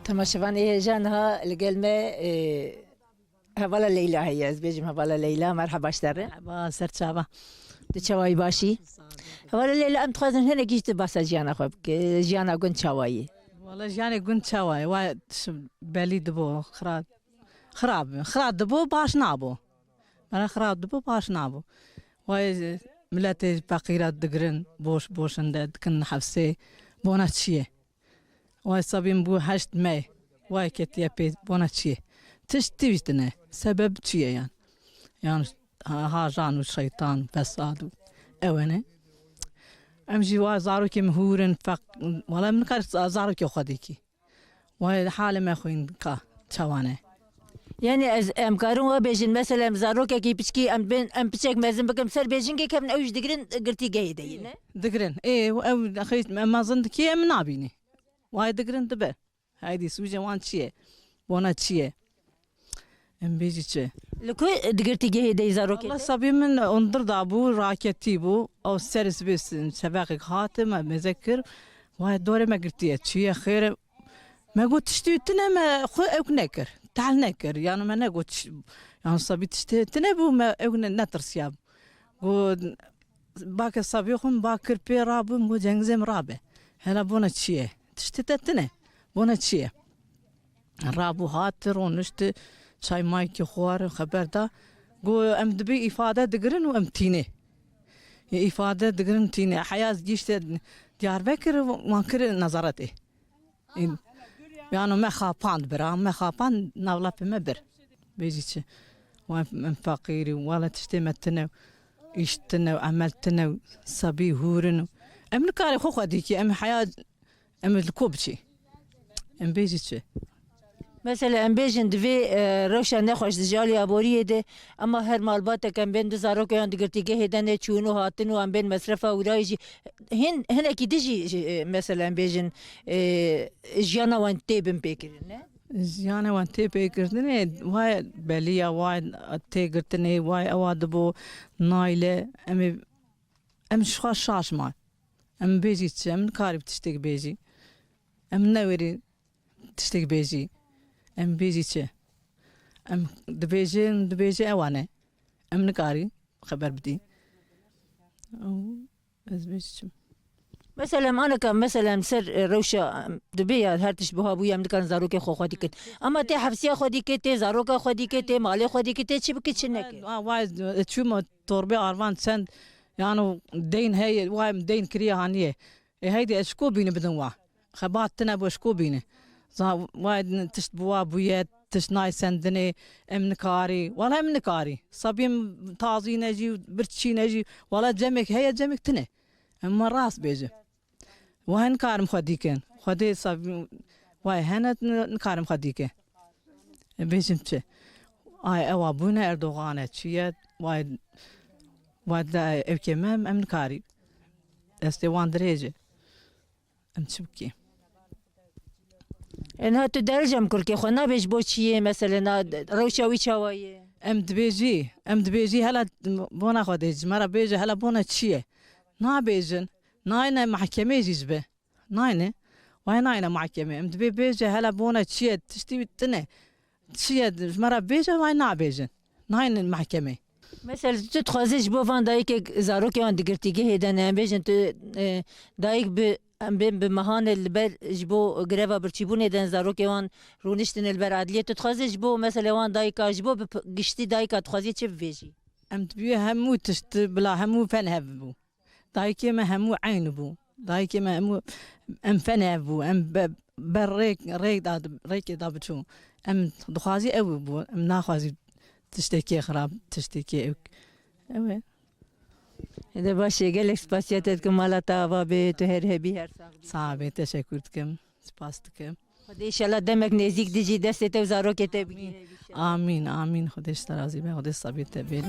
تماشفان heyecan ha gelme havala Leyla hayız bejim havala Leyla merhaba işleri با سرچاوا de çavayı başı havala Leyla em txazin hene geçti basa jiyana xweb ki jiyana gun çavayı والله جاني قنت شواي وايد بالي دبو خراب دبو باش نابو انا خراب دبو باش نابو وايد ملاتي باقيرات دقرن بوش انداد كن حفسي بونا تشيه وايد صابين بو حشت ماي وايد كتيا بي بونا تشيه تشتيشتنا سبب تشيه يعني ها جانو الشيطان فساد اوانه امشي وزاروكي مهورن ولا من كار زاروكي خديكي وهي حاله ما خوين كا تشوانه yani em karın o bejin mesela em zarok ki piçki em piçek mezin bakım ser bejin ki kemne üç digrin gırti geyde yine دقرن ايه او اخيت ما ظنك من نابيني وايد دقرن دبه هايدي سوجه وان تشيه وانا تشيه ام بيجي تشيه لكو digirti geyde zarok والله صبي من انظر دابو راكتي بو او سرس بس سباقك خاتم مذكر وايد دوري ما قلتي تشيه خير ما قلت تشتيتنا ما خو او نكر تعال نكر يعني ما نقول يعني صبي تشتيتنا بو ما او نترسياب قول باك الصبيخم باكر بي رابو مو جنزم رابه هلا بونا تشيه تشتتتنا بونا تشيه رابو هاتر ونشت شاي مايكي خوار خبر دا قو ام دبي افاده دقرن وام تيني افاده دقرن تيني حياة جيشت ديار بكر وانكر نظرته يعني ما خابان برا ما خابان نولا بمبر بيجيش وام فقيري ولا تشتمتنا اشتنا وعملتنا صبي هورن ام نكاري خو خديكي ام حياة ام الكوبشي ام بيجيش mesela em bejin divê rewşa nexweş di jalê aboriyê de ama her malbatek em bên di zarokeyan digirtîgehê de ne çûn û hatin û em bên mesrefa wirayê jî hinekî di jî mesela em bêjin jiyana wan tê bin pêkirin ne يعني وان تي بيكرتني واي بليا واي تي قرتني واي اواد بو نايله ام شخا شاش ما ام بيجي ام كارب تشتك بيجي ام نوري تشتك بيجي ام بيجي ام دبيجي اوانه ام نكاري خبر بدي او از بيجي mesela ana kan mesela ser rewşa dibe ya her tiş buha bu yem dikan zarokê xwe xwe dikin ama tê hefsiya xwe dike tê zaroka xwe dike tê malê xwe dike tê çi bike çi neke واي تشوم توربي ارفان سند يعني دين هي واي دين كريا هانيه هيدي اشكو بيني بدن وا خباتنا بشكو بيني واي تشت بوا بويات تشناي سندني ام نكاري ولا ام نكاري صبيم تازي نجي برتشي نجي ولا جمك هي جمك تنه اما راس بيجي وهن كارم خديكن خدي صبي واي هنا نكارم خديكه بيجمتش اي او ابونا اردوغان تشيت وايد ابكمام ام نكاري استوان درجه ام تشبكي انها تدرجم كركي خو نابج بو چیه مثلا روشا وی چاوایه ام دبيجي هلا بونا خديج مرة بيجي هلا بونا تشيه نابيجن ناينا محكمة جيجبه ناينا وهي ناينا محكمة ام دبي بيجي هلا بونا تشيه تشتي تنه تشيه مرة بيجي وهي نابيجن ناينا المحكمة مثلا تو تخوازیش بو وان دایک زاروکی آن دیگرتیگه هیدن ام بیجن تو دایک ام بین به مهان البر جبو گروا برچیبون هیدن زاروکی آن رونشتن البر عدلیه تو تخوازیش بو مثلا وان دایک جبو گشتی دایک تخوازی چه بیجی ام دبي همو تشت بلا همو فنهب بو دايكي ما همو عين بو دايكي ما همو ام فنهب بو ام بريك ريك داب شو ام دخازي او بو ام ناخازي تشتكي خراب تشتكي اوك اوه هذا باشه gelek spasiyet malata ve to her hebi her صعب teşekkür ederim spastıkım hadi inşallah demek nezik dici destetev zarokete آمين آمين خدش ترازي به خدش صبيت بيل